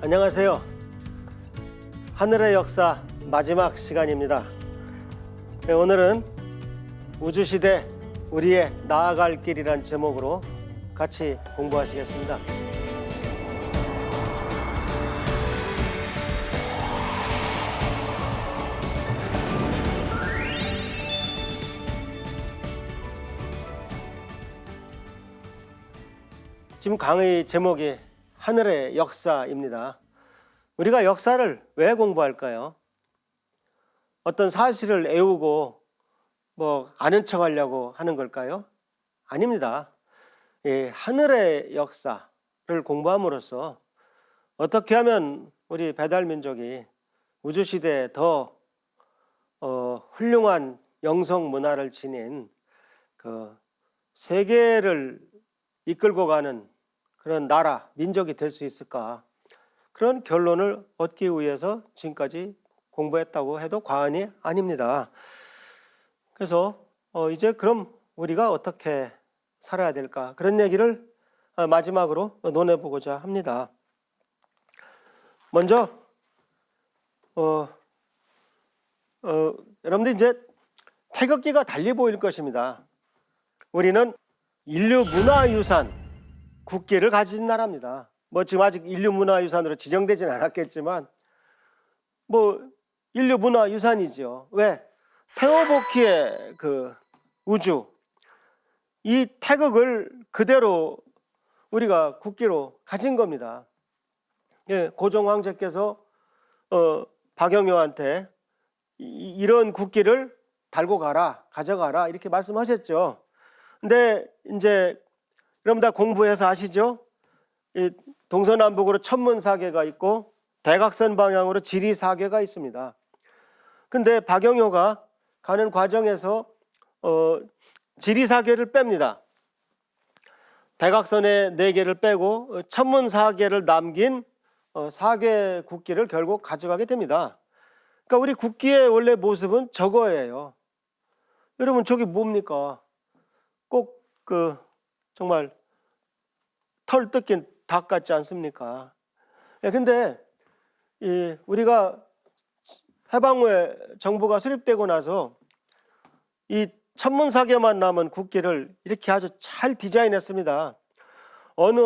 안녕하세요. 하늘의 역사 마지막 시간입니다. 오늘은 우주시대 우리의 나아갈 길이란 제목으로 같이 공부하시겠습니다. 지금 강의 제목이 하늘의 역사입니다. 우리가 역사를 왜 공부할까요? 어떤 사실을 애우고 아는 척 하려고 하는 걸까요? 아닙니다. 하늘의 역사를 공부함으로써 어떻게 하면 우리 배달민족이 우주시대에 더 훌륭한 영성 문화를 지닌 그 세계를 이끌고 가는 그런 나라, 민족이 될 수 있을까? 그런 결론을 얻기 위해서 지금까지 공부했다고 해도 과언이 아닙니다. 그래서 이제 그럼 우리가 어떻게 살아야 될까? 그런 얘기를 마지막으로 논해보고자 합니다. 먼저 여러분들 이제 태극기가 달리 보일 것입니다. 우리는 인류 문화유산 국기를 가진 나라입니다. 지금 아직 인류 문화유산으로 지정되진 않았겠지만 인류 문화유산이죠. 왜? 테오보키의 그 우주, 이 태극을 그대로 우리가 국기로 가진 겁니다. 고종 황제께서 박영효한테 이런 국기를 달고 가라, 가져가라 이렇게 말씀하셨죠. 근데 이제 여러분 다 공부해서 아시죠? 동서남북으로 천문사계가 있고 대각선 방향으로 지리사계가 있습니다. 근데 박영효가 가는 과정에서 지리사계를 뺍니다. 대각선의 4개를 빼고 천문사계를 남긴 사계 국기를 결국 가져가게 됩니다. 그러니까 우리 국기의 원래 모습은 저거예요. 여러분 저기 뭡니까? 꼭 정말 털 뜯긴 닭 같지 않습니까? 근데 우리가 해방 후에 정부가 수립되고 나서 이 천문사계만 남은 국기를 이렇게 아주 잘 디자인했습니다. 어느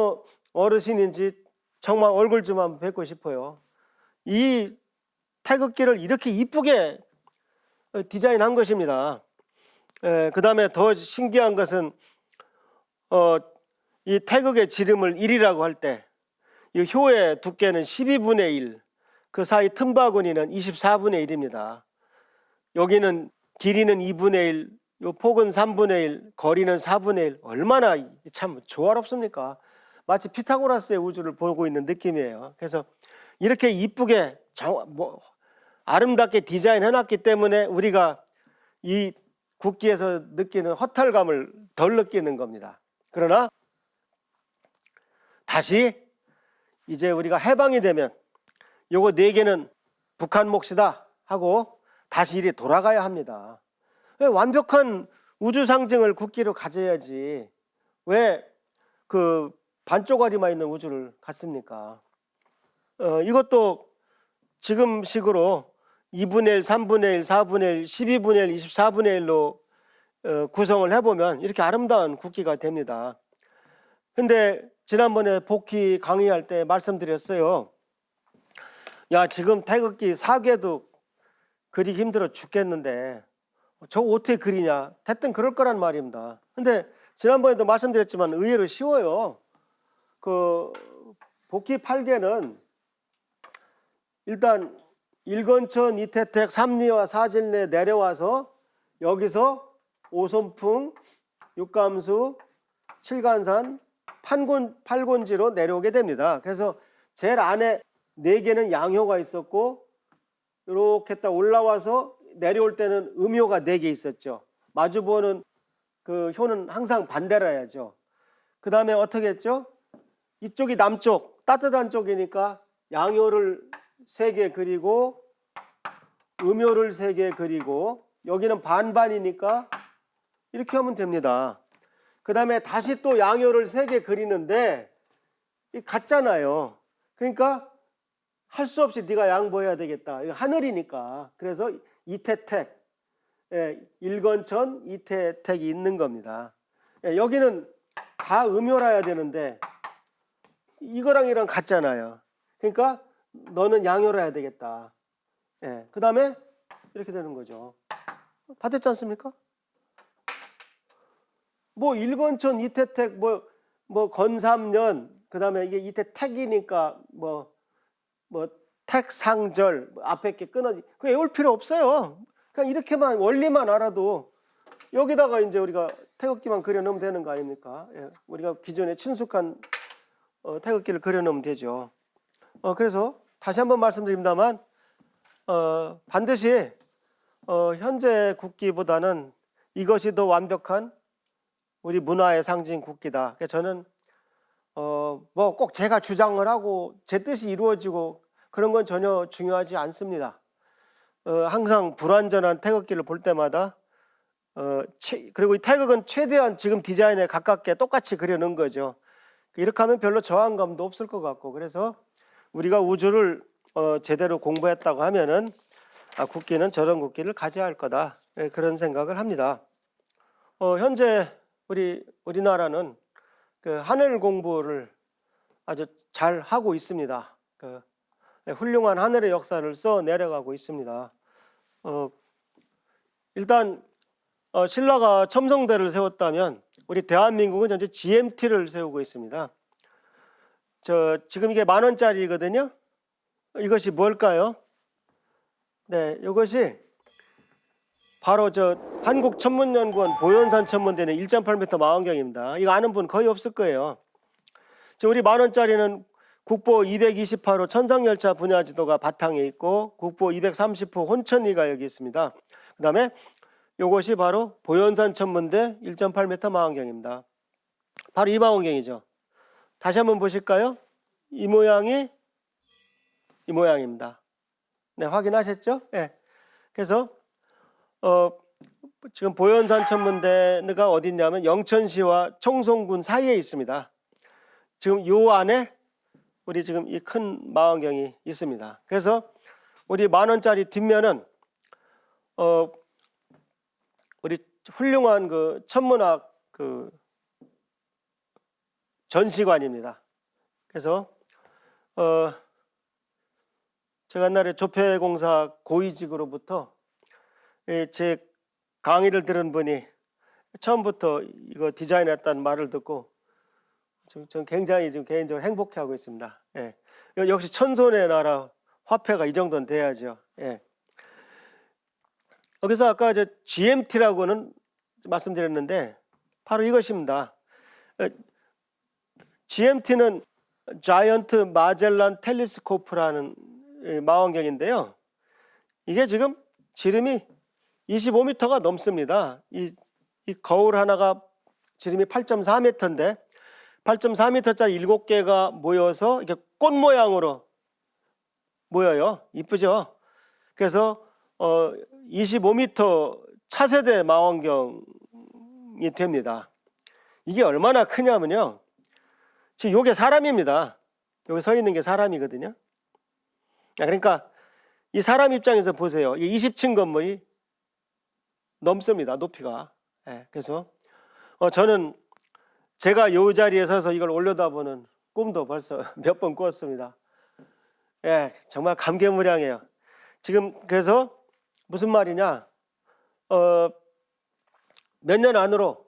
어르신인지 정말 얼굴 좀 한번 뵙고 싶어요. 이 태극기를 이렇게 이쁘게 디자인한 것입니다. 그 다음에 더 신기한 것은 이 태극의 지름을 1이라고 할 때 이 효의 두께는 12분의 1, 그 사이 틈바구니는 24분의 1입니다. 여기는 길이는 2분의 1, 요 폭은 3분의 1, 거리는 4분의 1. 얼마나 참 조화롭습니까? 마치 피타고라스의 우주를 보고 있는 느낌이에요. 그래서 이렇게 이쁘게 아름답게 디자인해놨기 때문에 우리가 이 국기에서 느끼는 허탈감을 덜 느끼는 겁니다. 그러나 다시 이제 우리가 해방이 되면 요거 4개는 북한 몫이다 하고 다시 이리 돌아가야 합니다. 왜 완벽한 우주 상징을 국기로 가져야지 왜 그 반쪽짜리만 있는 우주를 갖습니까? 이것도 지금 식으로 2분의 1, 3분의 1, 4분의 1, 12분의 1, 24분의 1로 구성을 해보면 이렇게 아름다운 국기가 됩니다. 근데 지난번에 복희 강의할 때 말씀드렸어요. 야, 지금 태극기 사계도 그리기 힘들어 죽겠는데 저거 어떻게 그리냐? 대뜸 그럴 거란 말입니다. 근데 지난번에도 말씀드렸지만 의외로 쉬워요. 그 복희 8개는 일단 일건천, 이태택, 삼리와 사진례 내려와서 여기서 오손풍, 육감수, 칠간산, 팔곤지로 내려오게 됩니다. 그래서 제일 안에 4개는 양효가 있었고 이렇게 딱 올라와서 내려올 때는 음효가 4개 있었죠. 마주보는 그 효는 항상 반대로 해야죠. 그 다음에 어떻게 했죠? 이쪽이 남쪽 따뜻한 쪽이니까 양효를 3개 그리고 음효를 3개 그리고 여기는 반반이니까 이렇게 하면 됩니다. 그 다음에 다시 또 양효를 3개 그리는데 이 같잖아요. 그러니까 할 수 없이 네가 양보해야 되겠다. 이거 하늘이니까. 그래서 이태택, 일건천 이태택이 있는 겁니다. 여기는 다 음요라야 되는데 이거랑 이랑 같잖아요. 그러니까 너는 양요라야 되겠다. 그 다음에 이렇게 되는 거죠. 다 됐지 않습니까? 뭐 일건천 이태택 뭐 건삼년 그 다음에 이게 이태택이니까 뭐 택상절 앞에 게 끊어지 그 외울 필요 없어요. 그냥 이렇게만 원리만 알아도 여기다가 이제 우리가 태극기만 그려 넣으면 되는 거 아닙니까? 우리가 기존에 친숙한 태극기를 그려 넣으면 되죠. 그래서 다시 한번 말씀드립니다만 반드시 현재 국기보다는 이것이 더 완벽한 우리 문화의 상징 국기다. 그래서 저는 뭐 꼭 제가 주장을 하고 제 뜻이 이루어지고 그런 건 전혀 중요하지 않습니다. 항상 불완전한 태극기를 볼 때마다 그리고 이 태극은 최대한 지금 디자인에 가깝게 똑같이 그려놓은 거죠. 이렇게 하면 별로 저항감도 없을 것 같고, 그래서 우리가 우주를 제대로 공부했다고 하면은 국기는 저런 국기를 가져야 할 거다, 그런 생각을 합니다. 현재 우리나라는 그 하늘 공부를 아주 잘 하고 있습니다. 훌륭한 하늘의 역사를 써 내려가고 있습니다. 일단 신라가 첨성대를 세웠다면 우리 대한민국은 현재 GMT를 세우고 있습니다. 지금 이게 10,000원짜리거든요. 이것이 뭘까요? 네, 이것이 바로 한국천문연구원 보현산 천문대는 1.8m 망원경입니다. 이거 아는 분 거의 없을 거예요. 우리 10,000원짜리는 국보 228호 천상열차 분야지도가 바탕에 있고 국보 230호 혼천리가 여기 있습니다. 그 다음에 이것이 바로 보현산 천문대 1.8m 망원경입니다. 바로 이 망원경이죠. 다시 한번 보실까요? 이 모양이 이 모양입니다. 네, 확인하셨죠? 네. 그래서 지금 보현산 천문대가 어디 있냐면 영천시와 청송군 사이에 있습니다. 지금 요 안에 우리 지금 이 큰 망원경이 있습니다. 그래서 우리 10,000원짜리 뒷면은 우리 훌륭한 그 천문학 그 전시관입니다. 그래서 제가 옛날에 조폐공사 고위직으로부터 제 강의를 들은 분이 처음부터 이거 디자인했다는 말을 듣고 저는 굉장히 지금 개인적으로 행복해하고 있습니다. 역시 천손의 나라 화폐가 이 정도는 돼야죠. 여기서 아까 GMT라고는 말씀드렸는데 바로 이것입니다. GMT는 자이언트 마젤란 텔레스코프라는 망원경인데요. 이게 지금 지름이 25m가 넘습니다. 이 거울 하나가 지름이 8.4m인데 8.4m짜리 7개가 모여서 이렇게 꽃 모양으로 모여요. 이쁘죠? 그래서 25m 차세대 망원경이 됩니다. 이게 얼마나 크냐면요. 지금 이게 사람입니다. 여기 서 있는 게 사람이거든요. 그러니까 이 사람 입장에서 보세요. 이 20층 건물이 넘습니다. 높이가. 그래서 저는 제가 이 자리에 서서 이걸 올려다보는 꿈도 벌써 몇 번 꾸었습니다. 정말 감개무량해요. 지금 그래서 무슨 말이냐? 몇 년 안으로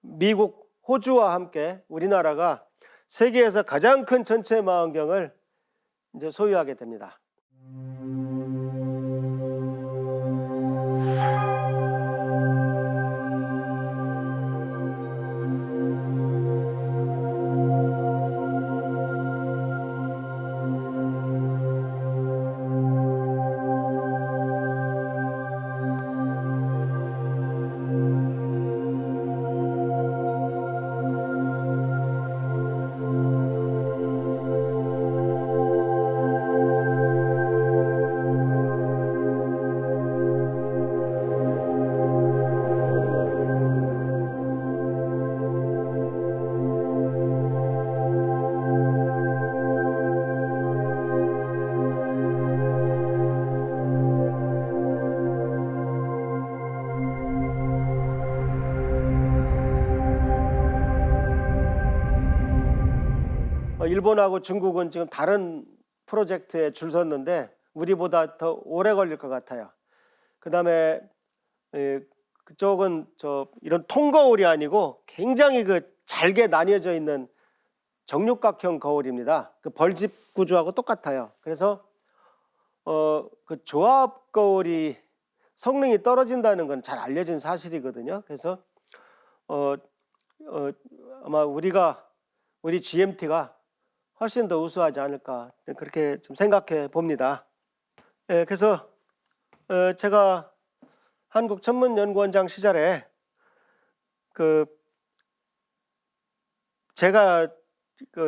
미국, 호주와 함께 우리나라가 세계에서 가장 큰 전체 망원경을 이제 소유하게 됩니다. 일본하고 중국은 지금 다른 프로젝트에 줄 섰는데 우리보다 더 오래 걸릴 것 같아요. 그다음에 그쪽은 이런 통거울이 아니고 굉장히 그 잘게 나뉘어져 있는 정육각형 거울입니다. 그 벌집 구조하고 똑같아요. 그래서 그 조합 거울이 성능이 떨어진다는 건 잘 알려진 사실이거든요. 그래서 아마 우리 GMT가 훨씬 더 우수하지 않을까 그렇게 좀 생각해 봅니다. 그래서 제가 한국천문연구원장 시절에 제가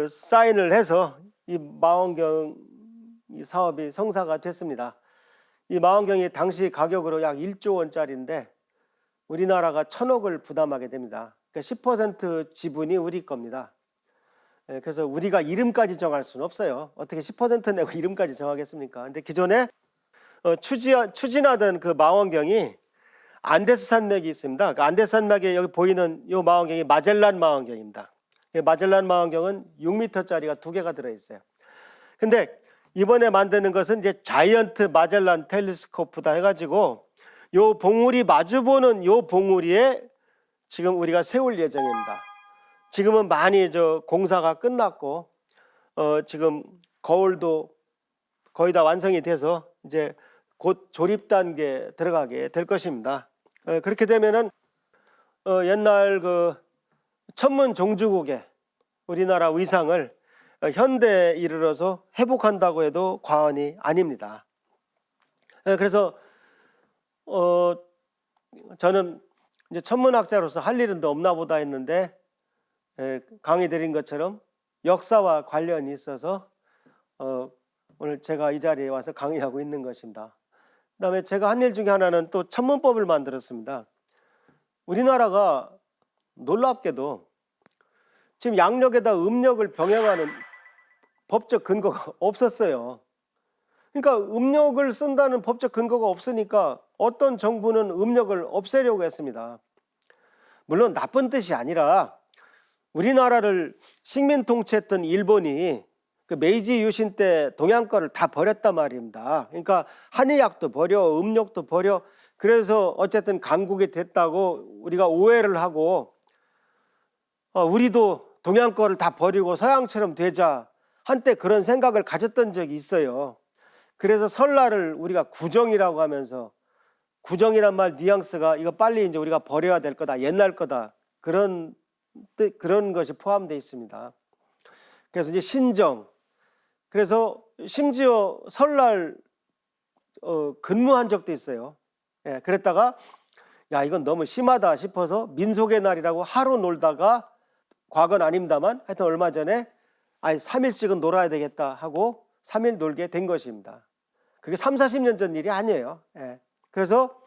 사인을 해서 이 망원경 이 사업이 성사가 됐습니다. 이 망원경이 당시 가격으로 약 1조 원짜리인데 우리나라가 1,000억을 부담하게 됩니다. 그러니까 10% 지분이 우리 겁니다. 그래서 우리가 이름까지 정할 수는 없어요. 어떻게 10% 내고 이름까지 정하겠습니까? 근데 기존에 추진하던 그 망원경이 안데스 산맥이 있습니다. 그 안데스 산맥에 여기 보이는 이 망원경이 마젤란 망원경입니다. 마젤란 망원경은 6m짜리가 2개가 들어있어요. 근데 이번에 만드는 것은 이제 자이언트 마젤란 텔레스코프다 해가지고 요 봉우리 마주보는 요 봉우리에 지금 우리가 세울 예정입니다. 지금은 많이 공사가 끝났고 지금 거울도 거의 다 완성이 돼서 이제 곧 조립 단계에 들어가게 될 것입니다. 그렇게 되면은 옛날 그 천문 종주국의 우리나라 위상을 현대에 이르러서 회복한다고 해도 과언이 아닙니다. 그래서 저는 이제 천문학자로서 할 일은 더 없나 보다 했는데 강의 드린 것처럼 역사와 관련이 있어서 오늘 제가 이 자리에 와서 강의하고 있는 것입니다. 그다음에 제가 한 일 중에 하나는 또 천문법을 만들었습니다. 우리나라가 놀랍게도 지금 양력에다 음력을 병행하는 법적 근거가 없었어요. 그러니까 음력을 쓴다는 법적 근거가 없으니까 어떤 정부는 음력을 없애려고 했습니다. 물론 나쁜 뜻이 아니라 우리나라를 식민 통치했던 일본이 그 메이지 유신 때 동양 거를 다 버렸단 말입니다. 그러니까 한의학도 버려, 음력도 버려. 그래서 어쨌든 강국이 됐다고 우리가 오해를 하고 우리도 동양 거를 다 버리고 서양처럼 되자 한때 그런 생각을 가졌던 적이 있어요. 그래서 설날을 우리가 구정이라고 하면서 구정이란 말 뉘앙스가 이거 빨리 이제 우리가 버려야 될 거다, 옛날 거다, 그런 것이 포함되어 있습니다. 그래서 이제 신정, 그래서 심지어 설날 근무한 적도 있어요. 그랬다가 야 이건 너무 심하다 싶어서 민속의 날이라고 하루 놀다가 과거는 아닙니다만 하여튼 얼마 전에 3일씩은 놀아야 되겠다 하고 3일 놀게 된 것입니다. 그게 30-40년 전 일이 아니에요. 그래서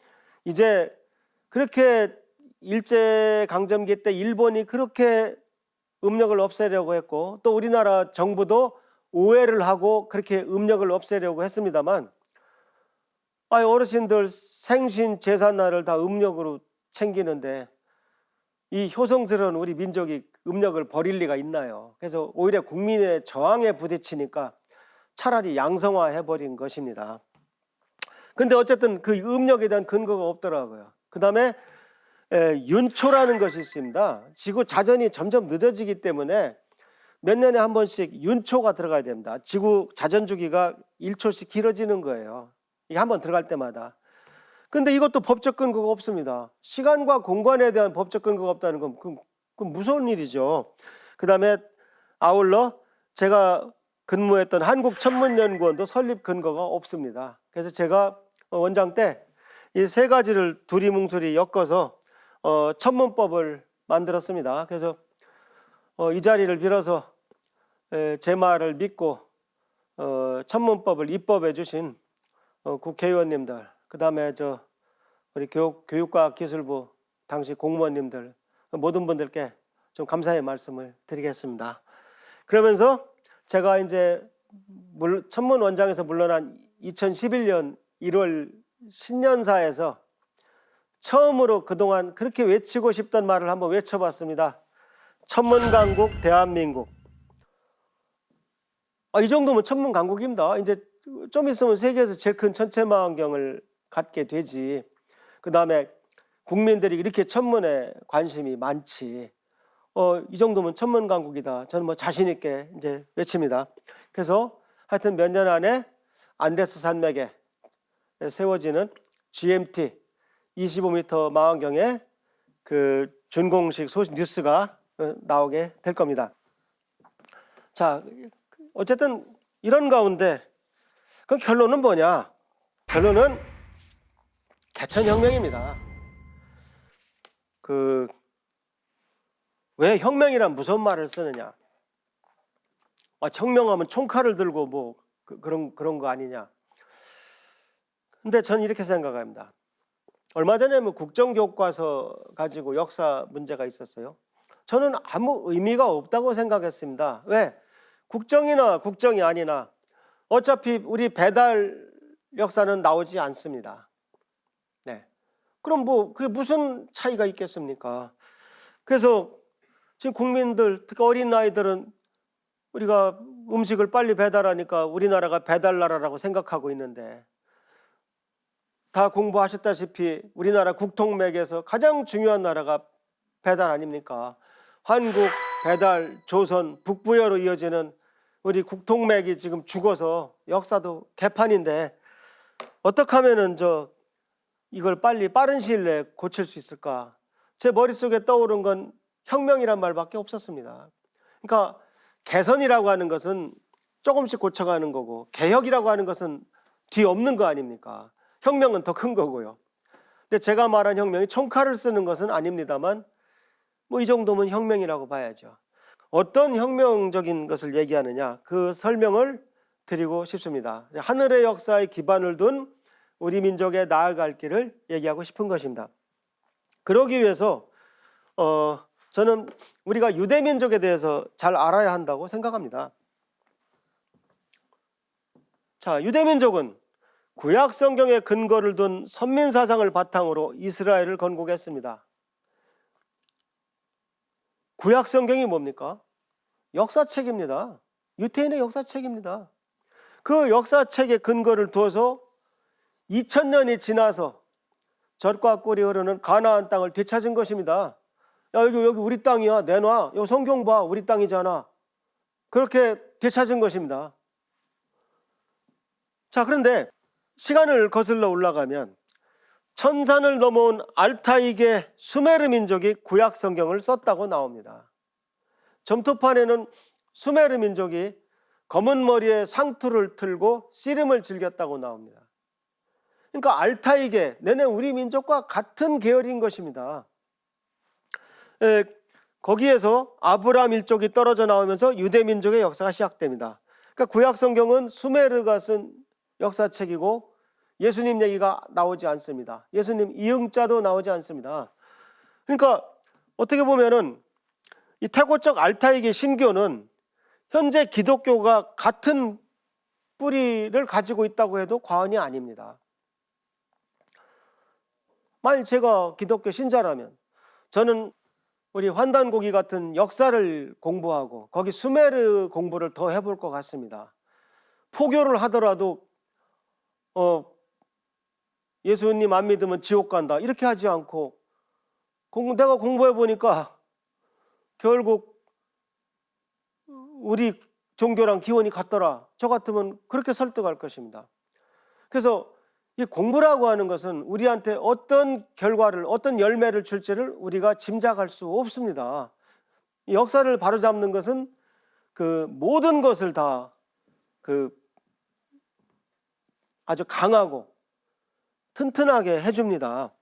이제 그렇게 일제강점기 때 일본이 그렇게 음력을 없애려고 했고 또 우리나라 정부도 오해를 하고 그렇게 음력을 없애려고 했습니다만 어르신들 생신 제삿날을 다 음력으로 챙기는데 이 효성스러운 우리 민족이 음력을 버릴 리가 있나요? 그래서 오히려 국민의 저항에 부딪히니까 차라리 양성화해버린 것입니다. 근데 어쨌든 그 음력에 대한 근거가 없더라고요. 그 다음에 윤초라는 것이 있습니다. 지구 자전이 점점 늦어지기 때문에 몇 년에 한 번씩 윤초가 들어가야 됩니다. 지구 자전 주기가 1초씩 길어지는 거예요. 이게 한 번 들어갈 때마다. 근데 이것도 법적 근거가 없습니다. 시간과 공간에 대한 법적 근거가 없다는 건 그건 무서운 일이죠. 그 다음에 아울러 제가 근무했던 한국천문연구원도 설립 근거가 없습니다. 그래서 제가 원장 때 이 세 가지를 두리뭉술이 엮어서 천문법을 만들었습니다. 그래서 이 자리를 빌어서 제 말을 믿고 천문법을 입법해 주신 국회의원님들, 그 다음에 우리 교육과학기술부 당시 공무원님들 모든 분들께 좀 감사의 말씀을 드리겠습니다. 그러면서 제가 이제 천문원장에서 물러난 2011년 1월 신년사에서 처음으로 그동안 그렇게 외치고 싶던 말을 한번 외쳐봤습니다. 천문강국 대한민국. 이 정도면 천문강국입니다. 이제 좀 있으면 세계에서 제일 큰 천체망원경을 갖게 되지. 그 다음에 국민들이 이렇게 천문에 관심이 많지. 이 정도면 천문강국이다. 저는 뭐 자신 있게 이제 외칩니다. 그래서 하여튼 몇 년 안에 안데스 산맥에 세워지는 GMT 25m 망원경에 그 준공식 소식 뉴스가 나오게 될 겁니다. 자, 어쨌든 이런 가운데 그 결론은 뭐냐? 결론은 개천혁명입니다. 왜 혁명이란 무슨 말을 쓰느냐? 혁명하면 총칼을 들고 뭐 그런 거 아니냐? 근데 저는 이렇게 생각합니다. 얼마 전에 뭐 국정교과서 가지고 역사 문제가 있었어요. 저는 아무 의미가 없다고 생각했습니다. 왜? 국정이나 국정이 아니나 어차피 우리 배달 역사는 나오지 않습니다. 네. 그럼 뭐 그게 무슨 차이가 있겠습니까? 그래서 지금 국민들, 특히 어린 아이들은 우리가 음식을 빨리 배달하니까 우리나라가 배달 나라라고 생각하고 있는데, 다 공부하셨다시피 우리나라 국통맥에서 가장 중요한 나라가 배달 아닙니까? 한국, 배달, 조선, 북부여로 이어지는 우리 국통맥이 지금 죽어서 역사도 개판인데, 어떻게 하면은 이걸 빠른 시일 내에 고칠 수 있을까? 제 머릿속에 떠오른 건 혁명이란 말밖에 없었습니다. 그러니까 개선이라고 하는 것은 조금씩 고쳐가는 거고, 개혁이라고 하는 것은 뒤없는 거 아닙니까? 혁명은 더 큰 거고요. 근데 제가 말한 혁명이 총칼을 쓰는 것은 아닙니다만, 뭐 이 정도면 혁명이라고 봐야죠. 어떤 혁명적인 것을 얘기하느냐, 그 설명을 드리고 싶습니다. 하늘의 역사에 기반을 둔 우리 민족의 나아갈 길을 얘기하고 싶은 것입니다. 그러기 위해서 저는 우리가 유대민족에 대해서 잘 알아야 한다고 생각합니다. 자, 유대민족은 구약 성경에 근거를 둔 선민 사상을 바탕으로 이스라엘을 건국했습니다. 구약 성경이 뭡니까? 역사책입니다. 유태인의 역사책입니다. 그 역사책에 근거를 두어서 2000년이 지나서 젖과 꿀이 흐르는 가나안 땅을 되찾은 것입니다. 야, 여기 우리 땅이야. 내놔. 여기 성경 봐. 우리 땅이잖아. 그렇게 되찾은 것입니다. 자, 그런데 시간을 거슬러 올라가면 천산을 넘어온 알타이계 수메르 민족이 구약 성경을 썼다고 나옵니다. 점토판에는 수메르 민족이 검은 머리에 상투를 틀고 씨름을 즐겼다고 나옵니다. 그러니까 알타이계, 내내 우리 민족과 같은 계열인 것입니다. 거기에서 아브라함 일족이 떨어져 나오면서 유대 민족의 역사가 시작됩니다. 그러니까 구약 성경은 수메르가 쓴 역사책이고 예수님 얘기가 나오지 않습니다. 예수님 이응자도 나오지 않습니다. 그러니까 어떻게 보면은 이 태고적 알타이계 신교는 현재 기독교가 같은 뿌리를 가지고 있다고 해도 과언이 아닙니다. 만일 제가 기독교 신자라면 저는 우리 환단고기 같은 역사를 공부하고 거기 수메르 공부를 더 해볼 것 같습니다. 포교를 하더라도 예수님 안 믿으면 지옥 간다 이렇게 하지 않고 내가 공부해 보니까 결국 우리 종교랑 기원이 같더라. 저 같으면 그렇게 설득할 것입니다. 그래서 이 공부라고 하는 것은 우리한테 어떤 결과를, 어떤 열매를 줄지를 우리가 짐작할 수 없습니다. 이 역사를 바로잡는 것은 그 모든 것을 다 아주 강하고 튼튼하게 해줍니다.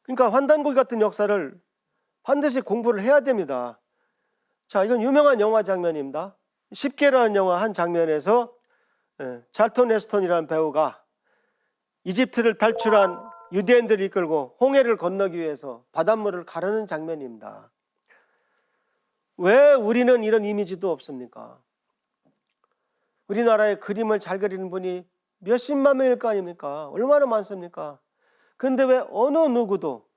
그러니까 환단고기 같은 역사를 반드시 공부를 해야 됩니다. 자, 이건 유명한 영화 장면입니다. 10개라는 영화 한 장면에서 찰턴 헤스턴이라는 배우가 이집트를 탈출한 유대인들을 이끌고 홍해를 건너기 위해서 바닷물을 가르는 장면입니다. 왜 우리는 이런 이미지도 없습니까? 우리나라의 그림을 잘 그리는 분이 몇십만 명일 거 아닙니까? 얼마나 많습니까? 근데 왜 어느 누구도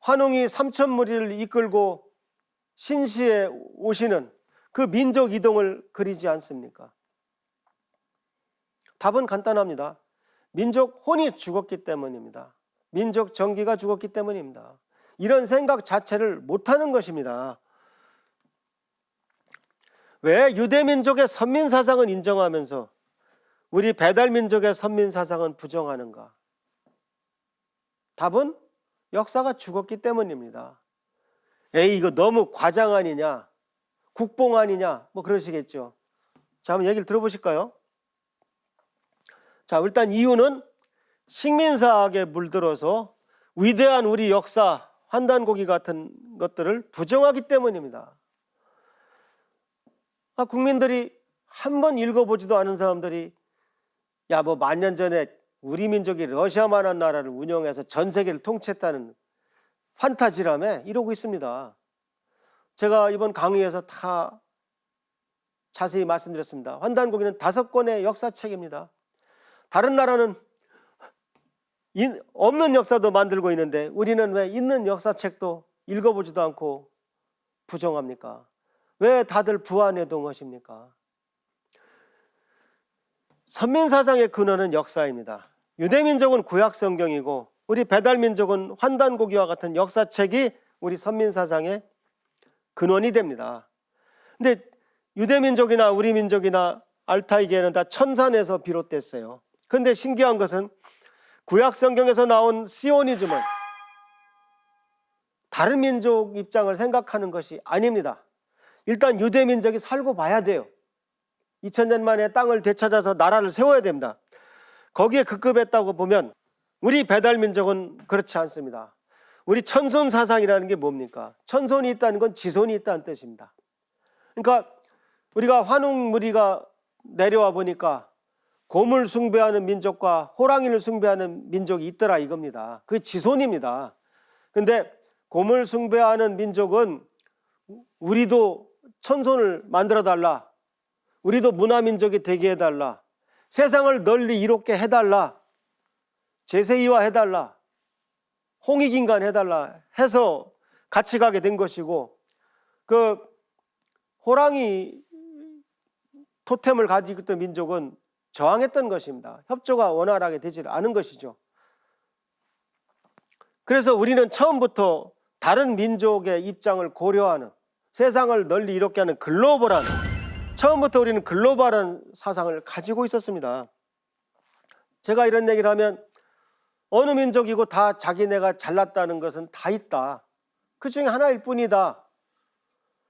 환웅이 3,000무리를 이끌고 신시에 오시는 그 민족 이동을 그리지 않습니까? 답은 간단합니다. 민족 혼이 죽었기 때문입니다. 민족 정기가 죽었기 때문입니다. 이런 생각 자체를 못하는 것입니다. 왜 유대민족의 선민사상은 인정하면서 우리 배달민족의 선민사상은 부정하는가? 답은 역사가 죽었기 때문입니다. 에이, 이거 너무 과장 아니냐? 국뽕 아니냐? 뭐 그러시겠죠. 자, 한번 얘기를 들어보실까요? 자, 일단 이유는 식민사학에 물들어서 위대한 우리 역사, 환단고기 같은 것들을 부정하기 때문입니다. 국민들이 한 번 읽어보지도 않은 사람들이 야, 뭐 만년 전에 우리 민족이 러시아만한 나라를 운영해서 전 세계를 통치했다는 판타지라며 이러고 있습니다. 제가 이번 강의에서 다 자세히 말씀드렸습니다. 환단고기는 5권의 역사책입니다. 다른 나라는 없는 역사도 만들고 있는데 우리는 왜 있는 역사책도 읽어보지도 않고 부정합니까? 왜 다들 부안해동하십니까? 선민사상의 근원은 역사입니다. 유대민족은 구약성경이고 우리 배달민족은 환단고기와 같은 역사책이 우리 선민사상의 근원이 됩니다. 근데 유대민족이나 우리 민족이나 알타이계는 다 천산에서 비롯됐어요. 그런데 신기한 것은 구약성경에서 나온 시오니즘은 다른 민족 입장을 생각하는 것이 아닙니다. 일단 유대민족이 살고 봐야 돼요. 2000년 만에 땅을 되찾아서 나라를 세워야 됩니다. 거기에 급급했다고 보면 우리 배달민족은 그렇지 않습니다. 우리 천손사상이라는 게 뭡니까? 천손이 있다는 건 지손이 있다는 뜻입니다. 그러니까 우리가 환웅무리가 내려와 보니까 곰을 숭배하는 민족과 호랑이를 숭배하는 민족이 있더라 이겁니다. 그게 지손입니다. 근데 곰을 숭배하는 민족은 우리도 천손을 만들어 달라. 우리도 문화민족이 되게 해달라. 세상을 널리 이롭게 해달라. 제세이화 해달라. 홍익인간 해달라 해서 같이 가게 된 것이고 그 호랑이 토템을 가지고 있던 민족은 저항했던 것입니다. 협조가 원활하게 되지 않은 것이죠. 그래서 우리는 처음부터 다른 민족의 입장을 고려하는 세상을 널리 이롭게 하는 글로벌한 처음부터 우리는 글로벌한 사상을 가지고 있었습니다. 제가 이런 얘기를 하면 어느 민족이고 다 자기네가 잘났다는 것은 다 있다. 그 중에 하나일 뿐이다.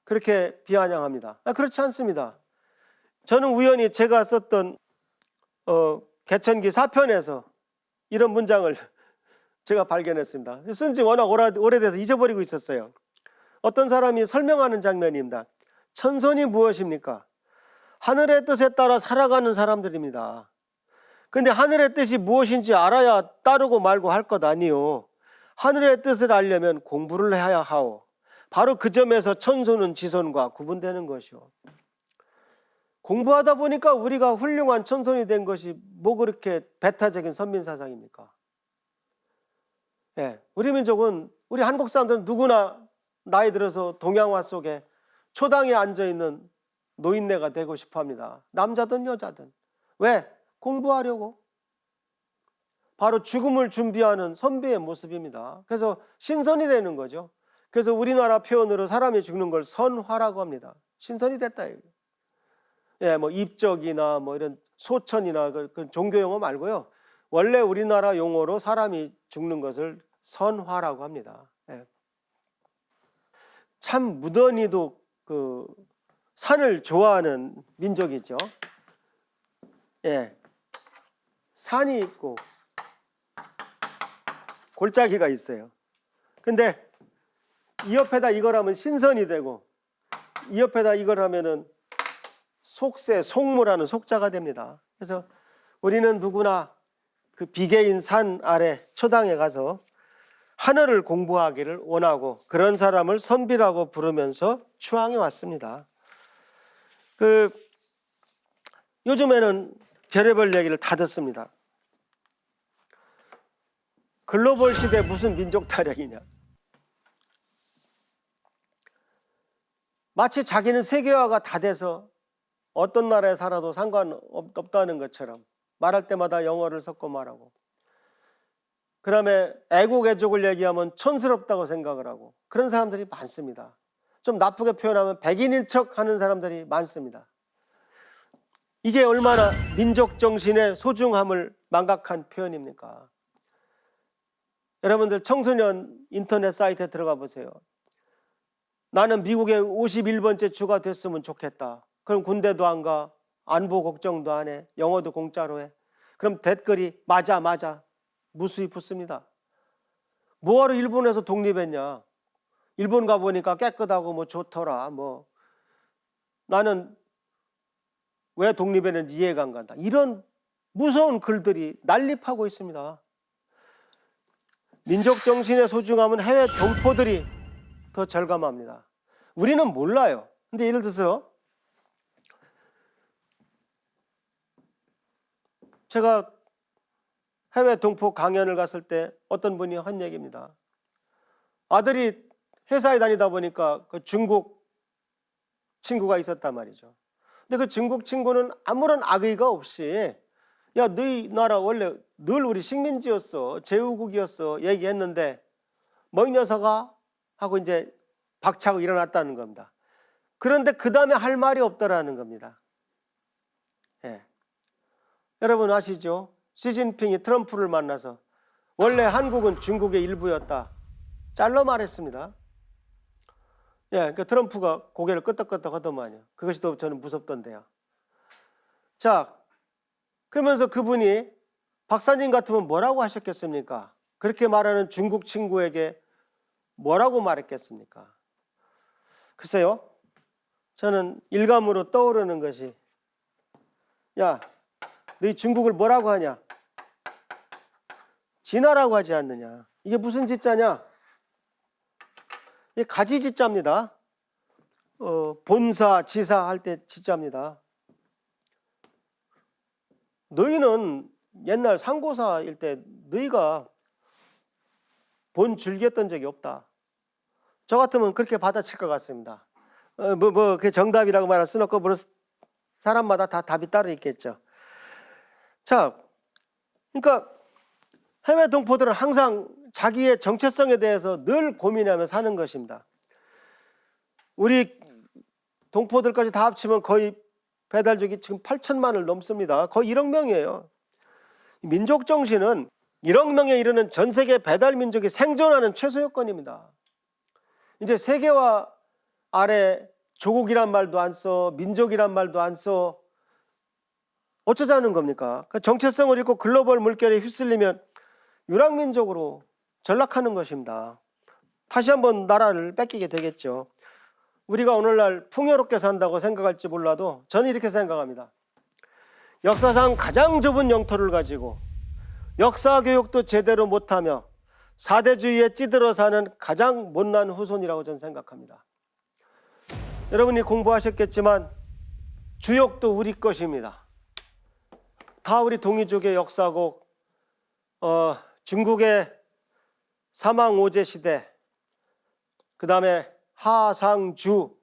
그렇게 비아냥합니다. 그렇지 않습니다. 저는 우연히 제가 썼던 개천기 4편에서 이런 문장을 제가 발견했습니다. 쓴 지 워낙 오래돼서 잊어버리고 있었어요. 어떤 사람이 설명하는 장면입니다. 천손이 무엇입니까? 하늘의 뜻에 따라 살아가는 사람들입니다. 근데 하늘의 뜻이 무엇인지 알아야 따르고 말고 할 것 아니요. 하늘의 뜻을 알려면 공부를 해야 하오. 바로 그 점에서 천손은 지손과 구분되는 것이요. 공부하다 보니까 우리가 훌륭한 천손이 된 것이 뭐 그렇게 배타적인 선민사상입니까? 예, 우리 민족은 우리 한국 사람들은 누구나 나이 들어서 동양화 속에 초당에 앉아있는 노인네가 되고 싶어합니다. 남자든 여자든. 왜? 공부하려고. 바로 죽음을 준비하는 선비의 모습입니다. 그래서 신선이 되는 거죠. 그래서 우리나라 표현으로 사람이 죽는 걸 선화라고 합니다. 신선이 됐다. 예, 뭐 입적이나 뭐 이런 소천이나 그 종교 용어 말고요. 원래 우리나라 용어로 사람이 죽는 것을 선화라고 합니다. 예. 참 무던히도 그 산을 좋아하는 민족이죠. 예, 산이 있고 골짜기가 있어요. 근데 이 옆에다 이걸 하면 신선이 되고 이 옆에다 이걸 하면은 속세, 속무라는 속자가 됩니다. 그래서 우리는 누구나 그 비계인 산 아래 초당에 가서 하늘을 공부하기를 원하고 그런 사람을 선비라고 부르면서 추앙해 왔습니다. 요즘에는 별의별 얘기를 다 듣습니다. 글로벌 시대 무슨 민족 타령이냐. 마치 자기는 세계화가 다 돼서 어떤 나라에 살아도 상관없다는 것처럼 말할 때마다 영어를 섞어 말하고, 그 다음에 애국 애족을 얘기하면 촌스럽다고 생각을 하고, 그런 사람들이 많습니다. 좀 나쁘게 표현하면 백인인 척 하는 사람들이 많습니다. 이게 얼마나 민족 정신의 소중함을 망각한 표현입니까? 여러분들 청소년 인터넷 사이트에 들어가 보세요. 나는 미국의 51번째 주가 됐으면 좋겠다. 그럼 군대도 안 가, 안보 걱정도 안 해, 영어도 공짜로 해. 그럼 댓글이 맞아 무수히 붙습니다. 뭐하러 일본에서 독립했냐? 일본 가보니까 깨끗하고 뭐 좋더라. 뭐 나는 왜 독립했는지 이해가 안 간다. 이런 무서운 글들이 난립하고 있습니다. 민족 정신의 소중함은 해외 동포들이 더 절감합니다. 우리는 몰라요. 근데 예를 들어서 제가 해외 동포 강연을 갔을 때 어떤 분이 한 얘기입니다. 아들이 회사에 다니다 보니까 그 중국 친구가 있었단 말이죠. 근데 그 중국 친구는 아무런 악의가 없이 야, 너희 나라 원래 늘 우리 식민지였어, 제후국이었어 얘기했는데 뭐 이 녀석아 하고 이제 박차고 일어났다는 겁니다. 그런데 그 다음에 할 말이 없더라는 겁니다. 예. 여러분 아시죠? 시진핑이 트럼프를 만나서 원래 한국은 중국의 일부였다 잘라 말했습니다. 예, 그러니까 트럼프가 고개를 끄덕끄덕 하더만요. 그것이 더 저는 무섭던데요. 자, 그러면서 그분이 박사님 같으면 뭐라고 하셨겠습니까? 그렇게 말하는 중국 친구에게 뭐라고 말했겠습니까? 글쎄요, 저는 일감으로 떠오르는 것이 야, 너희 중국을 뭐라고 하냐? 진화라고 하지 않느냐? 이게 무슨 짓자냐? 이게 가지짓자입니다. 본사, 지사 할 때 짓자입니다. 너희는 옛날 상고사일 때 너희가 본 줄기였던 적이 없다. 저 같으면 그렇게 받아칠 것 같습니다. 그게 정답이라고 말할 수는 없고, 물론 사람마다 다 답이 따로 있겠죠. 자, 그러니까 해외 동포들은 항상 자기의 정체성에 대해서 늘 고민하며 사는 것입니다. 우리 동포들까지 다 합치면 거의 배달족이 지금 8천만을 넘습니다. 거의 1억 명이에요. 민족 정신은 1억 명에 이르는 전 세계 배달 민족이 생존하는 최소 요건입니다. 이제 세계화 아래 조국이란 말도 안 써, 민족이란 말도 안 써. 어쩌자는 겁니까? 그 정체성을 잃고 글로벌 물결에 휩쓸리면 유랑민족으로 전락하는 것입니다. 다시 한번 나라를 뺏기게 되겠죠. 우리가 오늘날 풍요롭게 산다고 생각할지 몰라도 저는 이렇게 생각합니다. 역사상 가장 좁은 영토를 가지고 역사 교육도 제대로 못하며 사대주의에 찌들어 사는 가장 못난 후손이라고 저는 생각합니다. 여러분이 공부하셨겠지만 주역도 우리 것입니다. 다 우리 동이족의 역사고, 중국의 사망오제 시대, 그 다음에 하상주,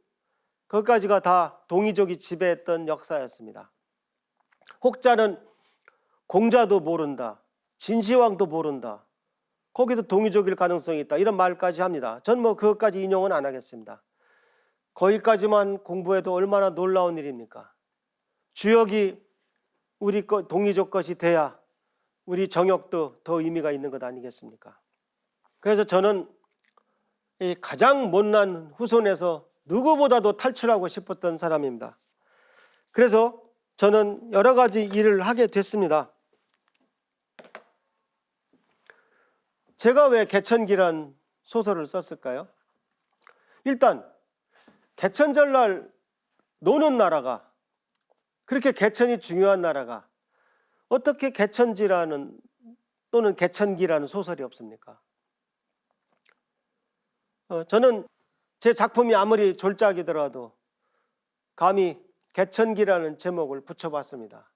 그것까지가 다 동이족이 지배했던 역사였습니다. 혹자는 공자도 모른다, 진시황도 모른다, 거기도 동이족일 가능성이 있다, 이런 말까지 합니다. 전 뭐 그것까지 인용은 안 하겠습니다. 거기까지만 공부해도 얼마나 놀라운 일입니까? 주역이 우리 동이족 것이 돼야 우리 정역도 더 의미가 있는 것 아니겠습니까? 그래서 저는 이 가장 못난 후손에서 누구보다도 탈출하고 싶었던 사람입니다. 그래서 저는 여러 가지 일을 하게 됐습니다. 제가 왜 개천기란 소설을 썼을까요? 일단 개천절날 노는 나라가, 그렇게 개천이 중요한 나라가 어떻게 개천지라는 또는 개천기라는 소설이 없습니까? 저는 제 작품이 아무리 졸작이더라도 감히 개천기라는 제목을 붙여봤습니다.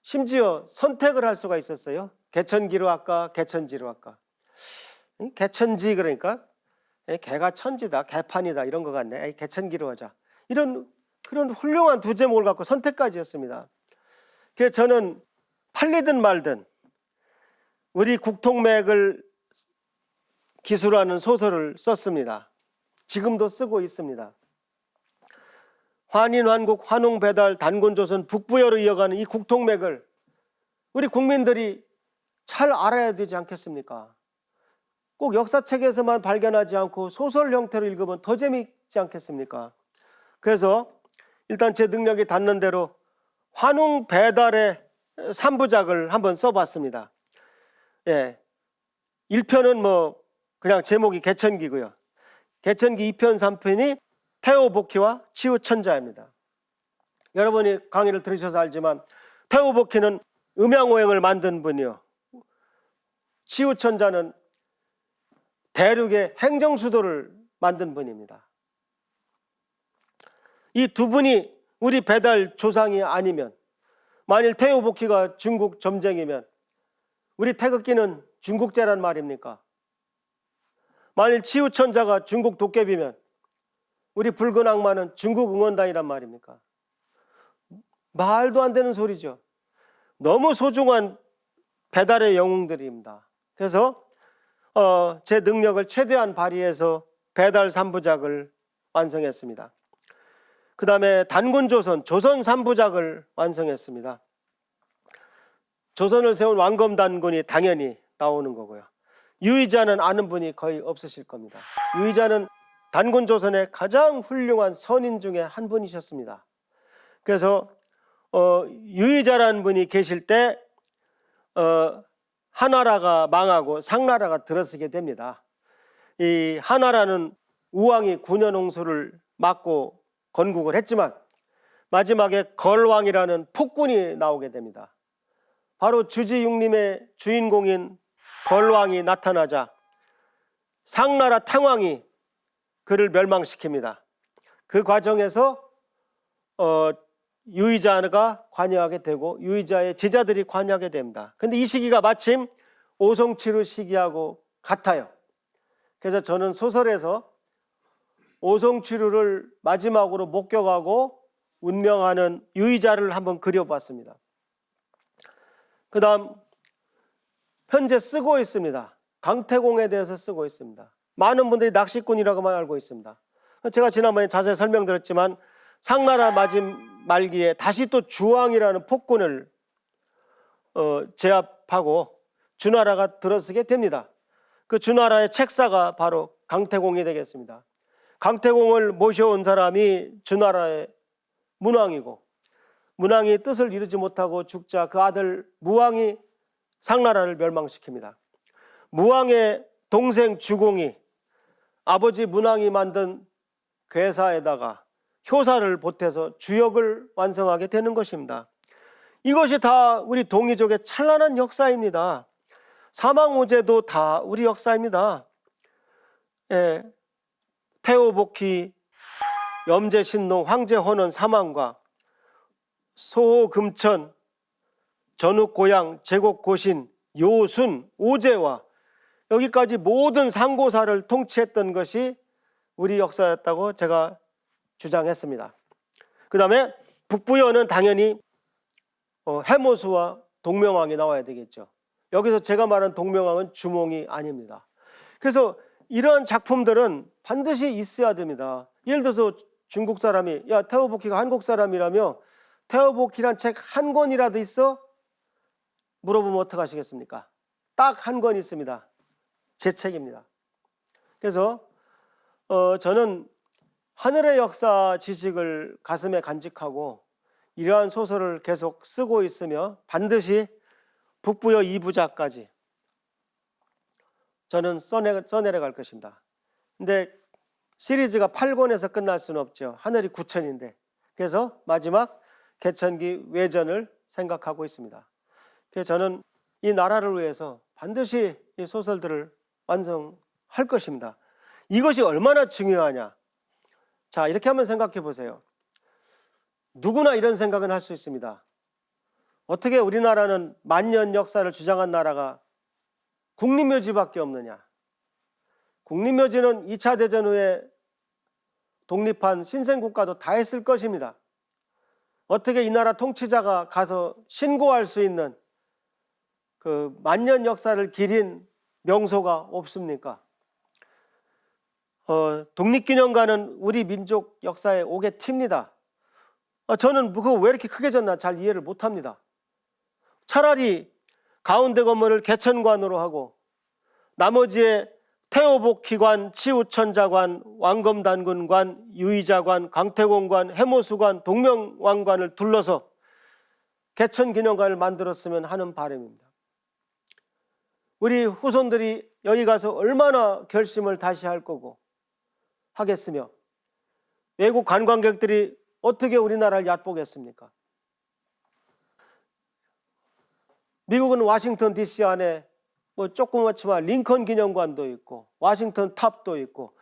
심지어 선택을 할 수가 있었어요. 개천기로 할까, 개천지로 할까. 개천지 그러니까 개가 천지다, 개판이다 이런 것 같네. 개천기로 하자. 이런 그런 훌륭한 두 제목을 갖고 선택까지 했습니다. 그래서 저는 팔리든 말든 우리 국통맥을 기술하는 소설을 썼습니다. 지금도 쓰고 있습니다. 환인환국, 환웅배달, 단군조선, 북부여로 이어가는 이 국통맥을 우리 국민들이 잘 알아야 되지 않겠습니까? 꼭 역사책에서만 발견하지 않고 소설 형태로 읽으면 더 재미있지 않겠습니까? 그래서 일단 제 능력이 닿는 대로 환웅배달의 3부작을 한번 써봤습니다. 1편은 뭐 그냥 제목이 개천기고요. 개천기 2편, 3편이 태오복희와 치우천자입니다. 여러분이 강의를 들으셔서 알지만 태오복희는 음양오행을 만든 분이요, 치우천자는 대륙의 행정수도를 만든 분입니다. 이 두 분이 우리 배달 조상이 아니면, 만일 태오복희가 중국 점쟁이면 우리 태극기는 중국제란 말입니까? 만일 치우천자가 중국 도깨비면 우리 붉은 악마는 중국 응원단이란 말입니까? 말도 안 되는 소리죠. 너무 소중한 배달의 영웅들입니다. 그래서 제 능력을 최대한 발휘해서 배달 3부작을 완성했습니다. 그 다음에 단군조선, 조선 3부작을 완성했습니다. 조선을 세운 왕검단군이 당연히 나오는 거고요. 유의자는 아는 분이 거의 없으실 겁니다. 유의자는 단군조선의 가장 훌륭한 선인 중에 한 분이셨습니다. 그래서 유의자라는 분이 계실 때 하나라가 망하고 상나라가 들어서게 됩니다. 이 하나라는 우왕이 9년 홍수를 막고 건국을 했지만 마지막에 걸왕이라는 폭군이 나오게 됩니다. 바로 주지육림의 주인공인 걸왕이 나타나자 상나라 탕왕이 그를 멸망시킵니다. 그 과정에서 유의자가 관여하게 되고 유의자의 제자들이 관여하게 됩니다. 근데 이 시기가 마침 오송치루 시기하고 같아요. 그래서 저는 소설에서 오송치루를 마지막으로 목격하고 운명하는 유의자를 한번 그려봤습니다. 그 다음 현재 쓰고 있습니다. 강태공에 대해서 쓰고 있습니다. 많은 분들이 낚시꾼이라고만 알고 있습니다. 제가 지난번에 자세히 설명드렸지만 상나라 말기에 다시 또 주왕이라는 폭군을 제압하고 주나라가 들어서게 됩니다. 그 주나라의 책사가 바로 강태공이 되겠습니다. 강태공을 모셔온 사람이 주나라의 문왕이고, 문왕이 뜻을 이루지 못하고 죽자 그 아들 무왕이 상나라를 멸망시킵니다. 무왕의 동생 주공이 아버지 문왕이 만든 괴사에다가 효사를 보태서 주역을 완성하게 되는 것입니다. 이것이 다 우리 동이족의 찬란한 역사입니다. 사망오제도 다 우리 역사입니다. 태오복희, 염제신농, 황제헌원 사망과 소호금천, 전욱고양, 제곡고신, 요순, 오제와 여기까지 모든 상고사를 통치했던 것이 우리 역사였다고 제가 주장했습니다. 그 다음에 북부여는 당연히 해모수와 동명왕이 나와야 되겠죠. 여기서 제가 말한 동명왕은 주몽이 아닙니다. 그래서 이러한 작품들은 반드시 있어야 됩니다. 예를 들어서 중국 사람이 야 태오복희가 한국 사람이라며 태오복희란 책 한 권이라도 있어? 물어보면 어떡하시겠습니까? 딱 한 권 있습니다. 제 책입니다. 그래서 저는 하늘의 역사 지식을 가슴에 간직하고 이러한 소설을 계속 쓰고 있으며 반드시 북부여 2부작까지 저는 써내려갈 것입니다. 근데 시리즈가 8권에서 끝날 수는 없죠. 하늘이 9천인데. 그래서 마지막 개천기 외전을 생각하고 있습니다. 그래서 저는 이 나라를 위해서 반드시 이 소설들을 완성할 것입니다. 이것이 얼마나 중요하냐. 자, 이렇게 한번 생각해 보세요. 누구나 이런 생각은 할 수 있습니다. 어떻게 우리나라는 만년 역사를 주장한 나라가 국립묘지밖에 없느냐. 국립묘지는 2차 대전 후에 독립한 신생국가도 다 했을 것입니다. 어떻게 이 나라 통치자가 가서 신고할 수 있는 그 만년 역사를 기린 명소가 없습니까? 독립기념관은 우리 민족 역사의 옥의 튑니다. 저는 그거 왜 이렇게 크게 졌나 잘 이해를 못합니다. 차라리 가운데 건물을 개천관으로 하고 나머지에 태호복희관, 치우천자관, 왕검단군관, 유의자관, 강태공관, 해모수관, 동명왕관을 둘러서 개천기념관을 만들었으면 하는 바람입니다. 우리 후손들이 여기 가서 얼마나 결심을 다시 할 거고 하겠으며 외국 관광객들이 어떻게 우리나라를 얕보겠습니까? 미국은 워싱턴 DC 안에 뭐 조그맣지만 링컨 기념관도 있고 워싱턴 탑도 있고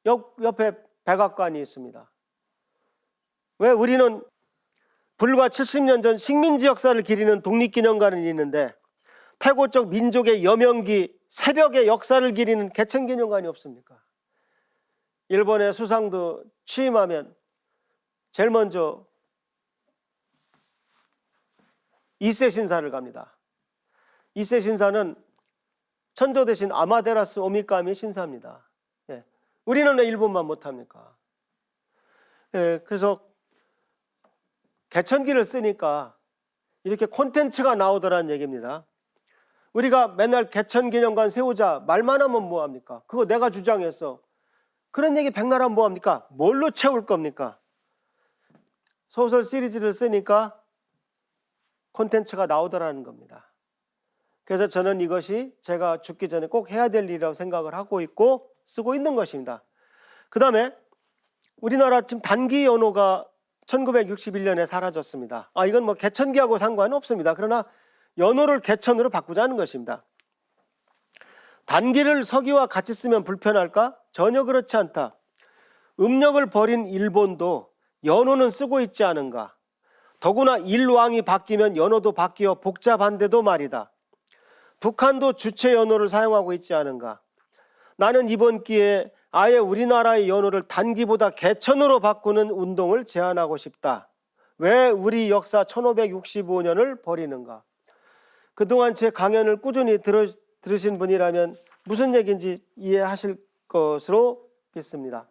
옆에 백악관이 있습니다. 왜 우리는 불과 70년 전 식민지 역사를 기리는 독립기념관이 있는데 태고적 민족의 여명기 새벽의 역사를 기리는 개천기념관이 없습니까? 일본의 수상도 취임하면 제일 먼저 2세 신사를 갑니다. 2세 신사는 천조 대신 아마데라스 오미카미 신사입니다. 예. 우리는 왜 일본만 못합니까? 예, 그래서 개천기를 쓰니까 이렇게 콘텐츠가 나오더라는 얘기입니다. 우리가 맨날 개천기념관 세우자 말만 하면 뭐합니까? 그거 내가 주장했어. 그런 얘기 백날 하면 뭐합니까? 뭘로 채울 겁니까? 소설 시리즈를 쓰니까 콘텐츠가 나오더라는 겁니다. 그래서 저는 이것이 제가 죽기 전에 꼭 해야 될 일이라고 생각을 하고 있고 쓰고 있는 것입니다. 그 다음에 우리나라 지금 단기 연호가 1961년에 사라졌습니다. 이건 뭐 개천기하고 상관은 없습니다. 그러나 연호를 개천으로 바꾸자는 것입니다. 단기를 서기와 같이 쓰면 불편할까? 전혀 그렇지 않다. 음력을 버린 일본도 연호는 쓰고 있지 않은가? 더구나 일왕이 바뀌면 연호도 바뀌어 복잡한데도 말이다. 북한도 주체 연호를 사용하고 있지 않은가? 나는 이번 기회에 아예 우리나라의 연호를 단기보다 개천으로 바꾸는 운동을 제안하고 싶다. 왜 우리 역사 1565년을 버리는가? 그동안 제 강연을 꾸준히 들으신 분이라면 무슨 얘기인지 이해하실 것으로 믿습니다.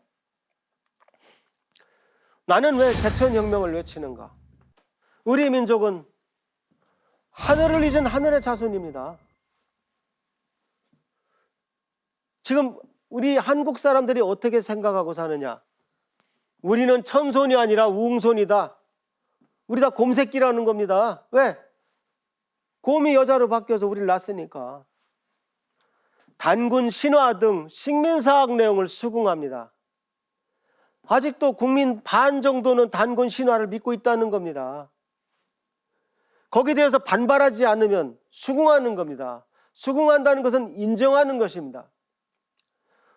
나는 왜 개천혁명을 외치는가? 우리 민족은 하늘을 잊은 하늘의 자손입니다. 지금 우리 한국 사람들이 어떻게 생각하고 사느냐? 우리는 천손이 아니라 웅손이다. 우리 다 곰새끼라는 겁니다. 왜? 곰이 여자로 바뀌어서 우리를 낳았으니까. 단군 신화 등 식민사학 내용을 수긍합니다. 아직도 국민 반 정도는 단군 신화를 믿고 있다는 겁니다. 거기에 대해서 반발하지 않으면 수긍하는 겁니다. 수긍한다는 것은 인정하는 것입니다.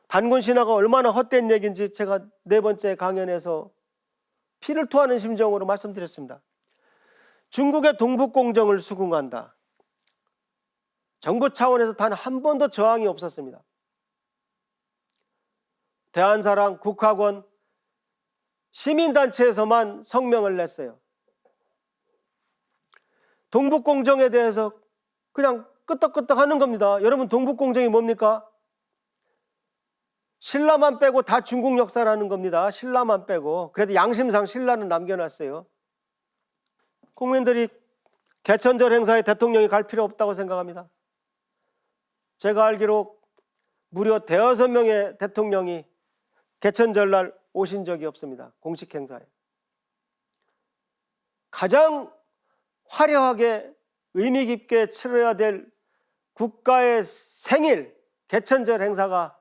단군 신화가 얼마나 헛된 얘기인지 제가 4번째 강연에서 피를 토하는 심정으로 말씀드렸습니다. 중국의 동북공정을 수긍한다. 정부 차원에서 단 한 번도 저항이 없었습니다. 대한사랑, 국학원, 시민단체에서만 성명을 냈어요. 동북공정에 대해서 그냥 끄떡끄떡 하는 겁니다. 여러분, 동북공정이 뭡니까? 신라만 빼고 다 중국 역사라는 겁니다. 신라만 빼고. 그래도 양심상 신라는 남겨놨어요. 국민들이 개천절 행사에 대통령이 갈 필요 없다고 생각합니다. 제가 알기로 무려 5명의 대통령이 개천절날 오신 적이 없습니다. 공식 행사에. 가장 화려하게 의미 깊게 치러야 될 국가의 생일 개천절 행사가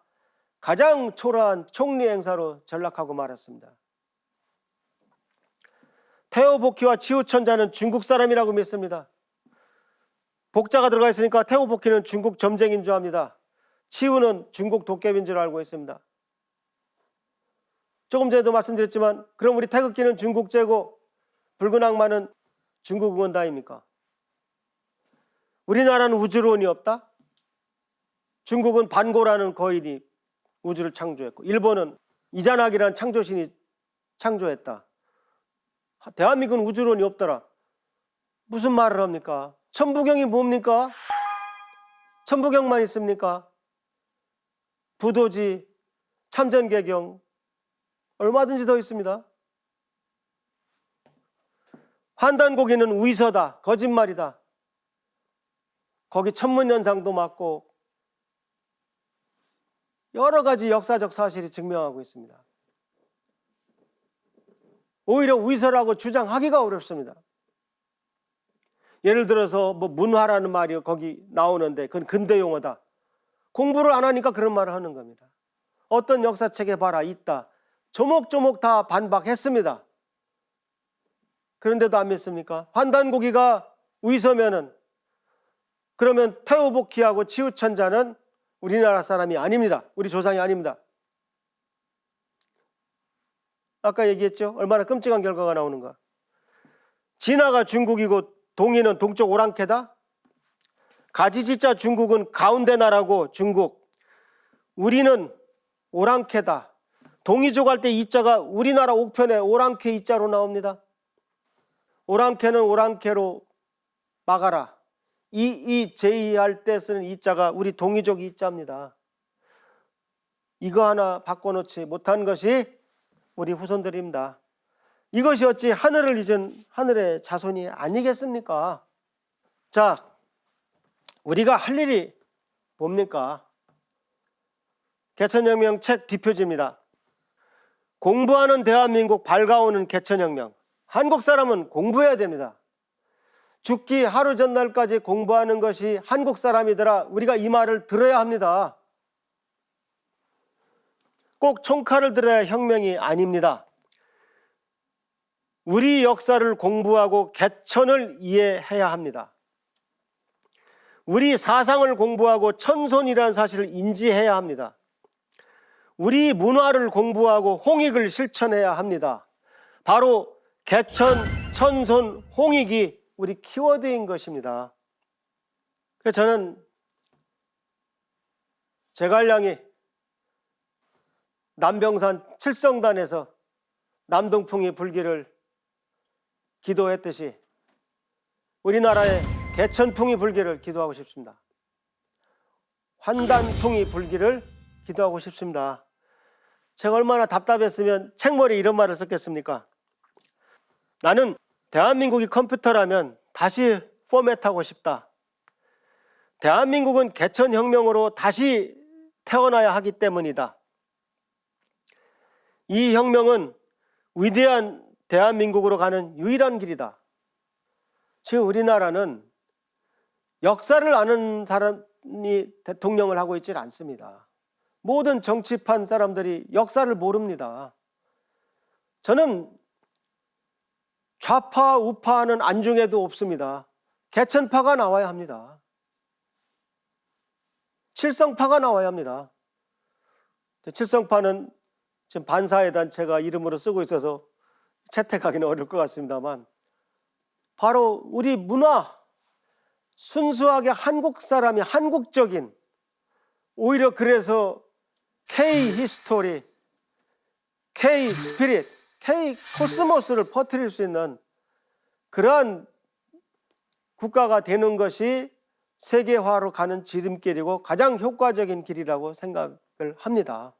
가장 초라한 총리 행사로 전락하고 말았습니다. 태호복희와 치우천자는 중국 사람이라고 믿습니다. 복자가 들어가 있으니까 태호복희는 중국 점쟁인 줄 압니다. 치우는 중국 도깨비인 줄 알고 있습니다. 조금 전에도 말씀드렸지만 그럼 우리 태극기는 중국제고 붉은 악마는 중국 응원다입니까? 우리나라는 우주론이 없다? 중국은 반고라는 거인이 우주를 창조했고 일본은 이산학이라는 창조신이 창조했다. 대한민국은 우주론이 없더라. 무슨 말을 합니까? 천부경이 뭡니까? 천부경만 있습니까? 부도지, 참전개경, 얼마든지 더 있습니다. 환단고기는 위서다, 거짓말이다. 거기 천문현상도 맞고 여러 가지 역사적 사실이 증명하고 있습니다. 오히려 위서라고 주장하기가 어렵습니다. 예를 들어서 뭐 문화라는 말이 거기 나오는데 그건 근대 용어다. 공부를 안 하니까 그런 말을 하는 겁니다. 어떤 역사책에 봐라 있다. 조목조목 다 반박했습니다. 그런데도 안 믿습니까? 환단고기가 위서면은 그러면 태우복희하고 치우천자는 우리나라 사람이 아닙니다. 우리 조상이 아닙니다. 아까 얘기했죠? 얼마나 끔찍한 결과가 나오는가. 진화가 중국이고 동이는 동쪽 오랑캐다. 가지지자 중국은 가운데 나라고 중국. 우리는 오랑캐다. 동이족 할 때 이자가 우리나라 옥편에 오랑캐 이자로 나옵니다. 오랑캐는 오랑캐로 막아라. 제의 할 때 쓰는 이자가 우리 동이족 이자입니다. 이거 하나 바꿔놓지 못한 것이 우리 후손들입니다. 이것이 어찌 하늘을 잊은 하늘의 자손이 아니겠습니까? 자, 우리가 할 일이 뭡니까? 개천혁명 책 뒷표지입니다. 공부하는 대한민국 밝아오는 개천혁명. 한국 사람은 공부해야 됩니다. 죽기 하루 전날까지 공부하는 것이 한국 사람이더라. 우리가 이 말을 들어야 합니다. 꼭 총칼을 들어야 혁명이 아닙니다. 우리 역사를 공부하고 개천을 이해해야 합니다. 우리 사상을 공부하고 천손이라는 사실을 인지해야 합니다. 우리 문화를 공부하고 홍익을 실천해야 합니다. 바로 개천, 천손, 홍익이 우리 키워드인 것입니다. 그래서 저는 제갈량이 남병산 칠성단에서 남동풍이 불기를 기도했듯이 우리나라에 개천풍이 불기를 기도하고 싶습니다. 환단풍이 불기를 기도하고 싶습니다. 제가 얼마나 답답했으면 책머리에 이런 말을 썼겠습니까? 나는 대한민국이 컴퓨터라면 다시 포맷하고 싶다. 대한민국은 개천혁명으로 다시 태어나야 하기 때문이다. 이 혁명은 위대한 대한민국으로 가는 유일한 길이다. 지금 우리나라는 역사를 아는 사람이 대통령을 하고 있지 않습니다. 모든 정치판 사람들이 역사를 모릅니다. 저는 좌파, 우파는 안중에도 없습니다. 개천파가 나와야 합니다. 칠성파가 나와야 합니다. 칠성파는 지금 반사회 단체가 이름으로 쓰고 있어서 채택하기는 어려울 것 같습니다만 바로 우리 문화, 순수하게 한국 사람이 한국적인, 오히려 그래서 K 히스토리, K 스피릿, K 코스모스를 퍼뜨릴 수 있는 그러한 국가가 되는 것이 세계화로 가는 지름길이고 가장 효과적인 길이라고 생각을 합니다.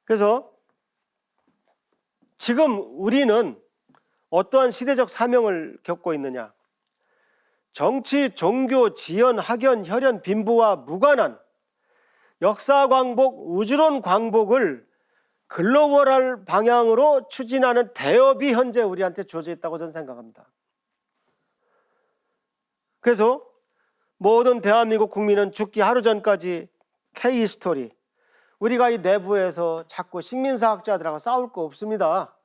그래서 지금 우리는 어떠한 시대적 사명을 겪고 있느냐? 정치, 종교, 지연, 학연, 혈연, 빈부와 무관한 역사 광복, 우주론 광복을 글로벌할 방향으로 추진하는 대업이 현재 우리한테 주어져 있다고 저는 생각합니다. 그래서 모든 대한민국 국민은 죽기 하루 전까지 K 스토리, 우리가 이 내부에서 자꾸 식민사학자들하고 싸울 거 없습니다.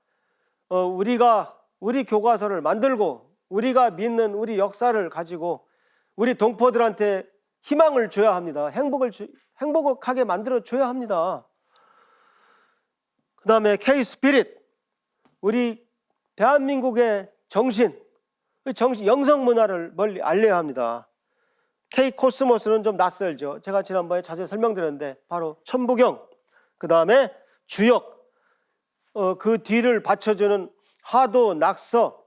우리가 우리 교과서를 만들고 우리가 믿는 우리 역사를 가지고 우리 동포들한테 희망을 줘야 합니다. 행복하게 만들어 줘야 합니다. 그 다음에 K 스피릿, 우리 대한민국의 정신, 영성 문화를 멀리 알려야 합니다. K 코스모스는 좀 낯설죠. 제가 지난번에 자세히 설명드렸는데 바로 천부경, 그 다음에 주역, 그 뒤를 받쳐주는 하도, 낙서,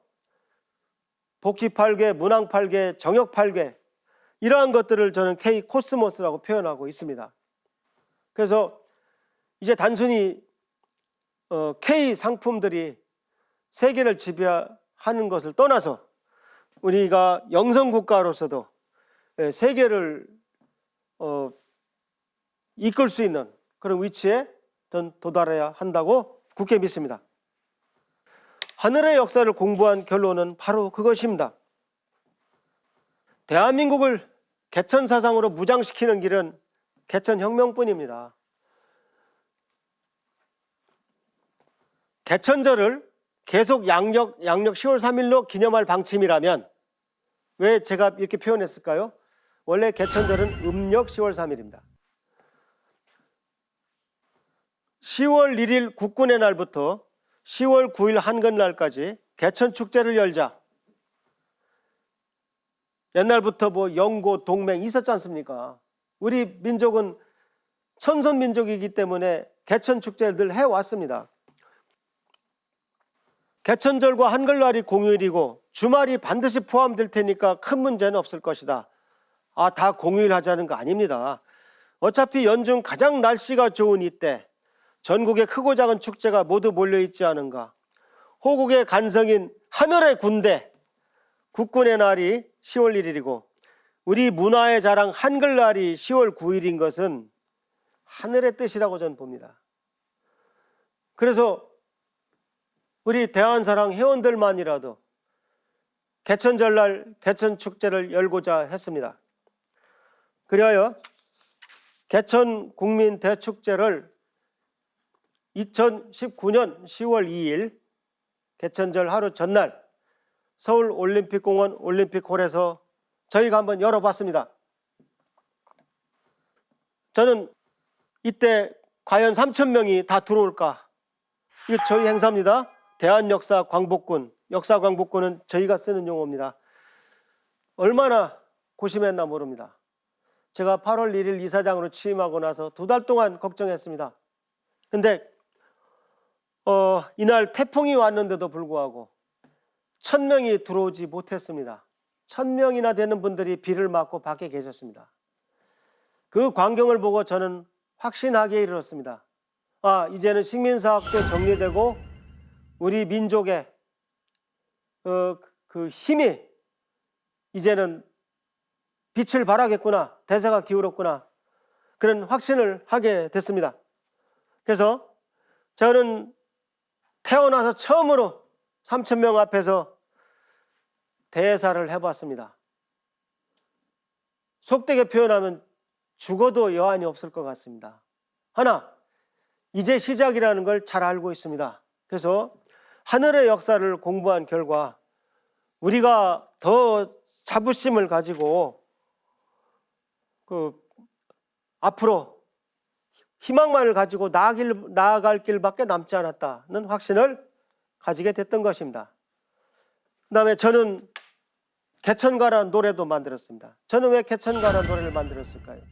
복희팔괴, 문왕팔괴, 정역팔괴, 이러한 것들을 저는 K 코스모스라고 표현하고 있습니다. 그래서 이제 단순히 K 상품들이 세계를 지배하는 것을 떠나서 우리가 영성국가로서도 세계를 이끌 수 있는 그런 위치에 도달해야 한다고 굳게 믿습니다. 하늘의 역사를 공부한 결론은 바로 그것입니다. 대한민국을 개천사상으로 무장시키는 길은 개천혁명뿐입니다. 개천절을 계속 양력 10월 3일로 기념할 방침이라면 왜 제가 이렇게 표현했을까요? 원래 개천절은 음력 10월 3일입니다. 10월 1일 국군의 날부터 10월 9일 한글날까지 개천축제를 열자. 옛날부터 영고, 동맹 있었지 않습니까? 우리 민족은 천선민족이기 때문에 개천축제를 늘 해왔습니다. 개천절과 한글날이 공휴일이고 주말이 반드시 포함될 테니까 큰 문제는 없을 것이다. 다 공휴일 하자는 거 아닙니다. 어차피 연중 가장 날씨가 좋은 이때 전국의 크고 작은 축제가 모두 몰려있지 않은가. 호국의 간성인 하늘의 군대, 국군의 날이 10월 1일이고 우리 문화의 자랑 한글날이 10월 9일인 것은 하늘의 뜻이라고 저는 봅니다. 그래서 우리 대한사랑 회원들만이라도 개천절날 개천축제를 열고자 했습니다. 그리하여 개천국민대축제를 2019년 10월 2일 개천절 하루 전날 서울올림픽공원 올림픽홀에서 저희가 한번 열어봤습니다. 저는 이때 과연 3,000명이 다 들어올까? 이거 저희 행사입니다. 대한역사광복군, 역사광복군은 저희가 쓰는 용어입니다. 얼마나 고심했나 모릅니다. 제가 8월 1일 이사장으로 취임하고 나서 2달 동안 걱정했습니다. 근데 이날 태풍이 왔는데도 불구하고 1,000명이 들어오지 못했습니다. 1,000명이나 되는 분들이 비를 맞고 밖에 계셨습니다. 그 광경을 보고 저는 확신하게 이르렀습니다. 이제는 식민사학도 정리되고 우리 민족의 그 힘이 이제는 빛을 발하겠구나, 대세가 기울었구나, 그런 확신을 하게 됐습니다. 그래서 저는 태어나서 처음으로 3,000명 앞에서 대사를 해봤습니다. 속되게 표현하면 죽어도 여한이 없을 것 같습니다. 하나, 이제 시작이라는 걸 잘 알고 있습니다. 그래서 하늘의 역사를 공부한 결과 우리가 더 자부심을 가지고 앞으로 희망만을 가지고 나아갈 길밖에 남지 않았다는 확신을 가지게 됐던 것입니다. 그 다음에 저는 개천가라는 노래도 만들었습니다. 저는 왜 개천가라는 노래를 만들었을까요?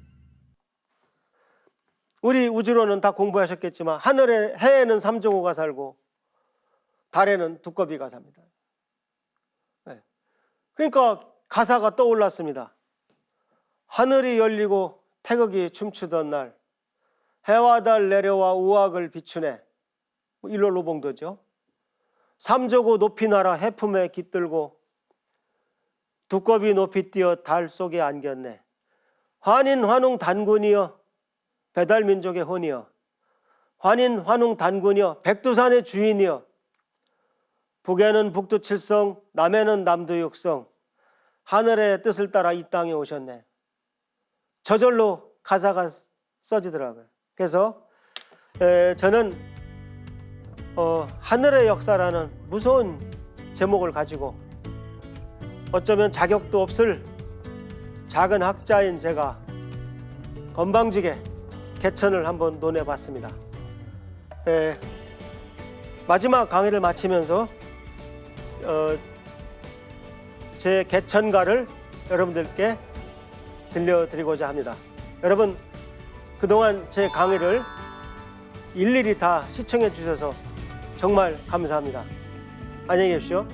우리 우주로는 다 공부하셨겠지만 해에는 삼종호가 살고 달에는 두꺼비가 삽니다. 그러니까 가사가 떠올랐습니다. 하늘이 열리고 태극이 춤추던 날 해와 달 내려와 우악을 비추네. 일월로봉도죠. 삼조고 높이 날아 해품에 깃들고 두꺼비 높이 뛰어 달 속에 안겼네. 환인 환웅 단군이여 배달민족의 혼이여 환인 환웅 단군이여 백두산의 주인이여 북에는 북두칠성 남에는 남두육성 하늘의 뜻을 따라 이 땅에 오셨네. 저절로 가사가 써지더라고요. 그래서 저는 하늘의 역사라는 무서운 제목을 가지고 어쩌면 자격도 없을 작은 학자인 제가 건방지게 개천을 한번 논해봤습니다. 마지막 강의를 마치면서 제 개천가를 여러분들께 들려드리고자 합니다. 여러분, 그동안 제 강의를 일일이 다 시청해 주셔서 정말 감사합니다. 안녕히 계십시오.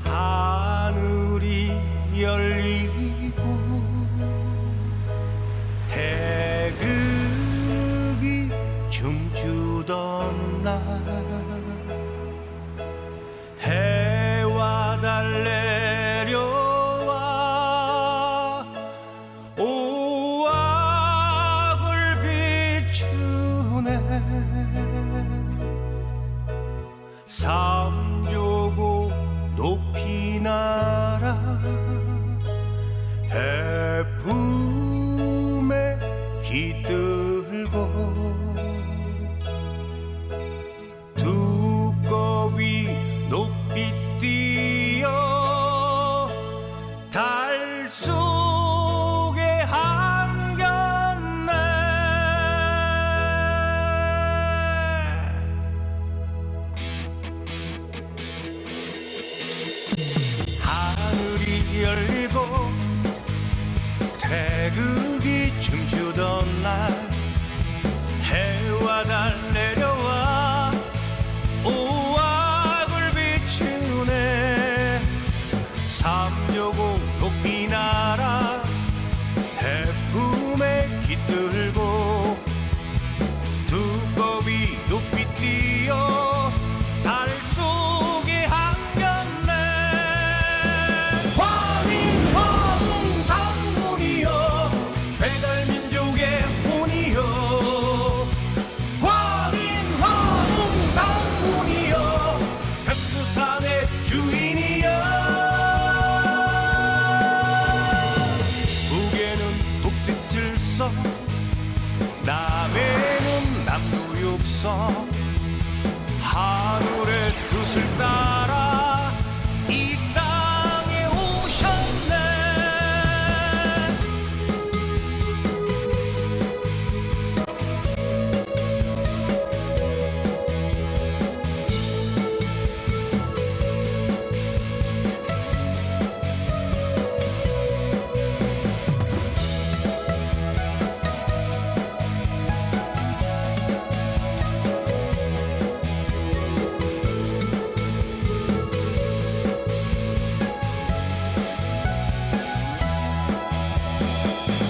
하늘이 열리고 태극이 춤추던 날 해와 달 내려와 오악을 비추네 삼조고 높이 날아 해품에 깃들고 두꺼비 높이 뛰어 달 속에 한겼네 하늘이 열리고 태극이 춤추던 날 해와 달 내려와 오악을 비추네 삼조고 높이 날아 해품에 깃들고 두꺼비 높이 뛰어 달 속에 한겼네 환인 화웅 당군이여 배달민족의 혼이여 환인 화웅 당군이여 백두산의 주인이여 북에는 북두칠성 남에는 남부육성 하늘의 뜻을 따라 이 땅에 오셨네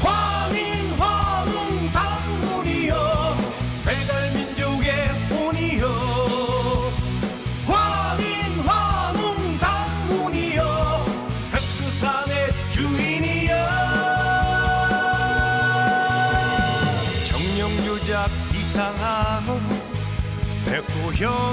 환인 화웅 당군이여 배달민족의 혼이여 환인 화웅 당군이여 백두산의 주인이여 정령유작 이상하고 백호형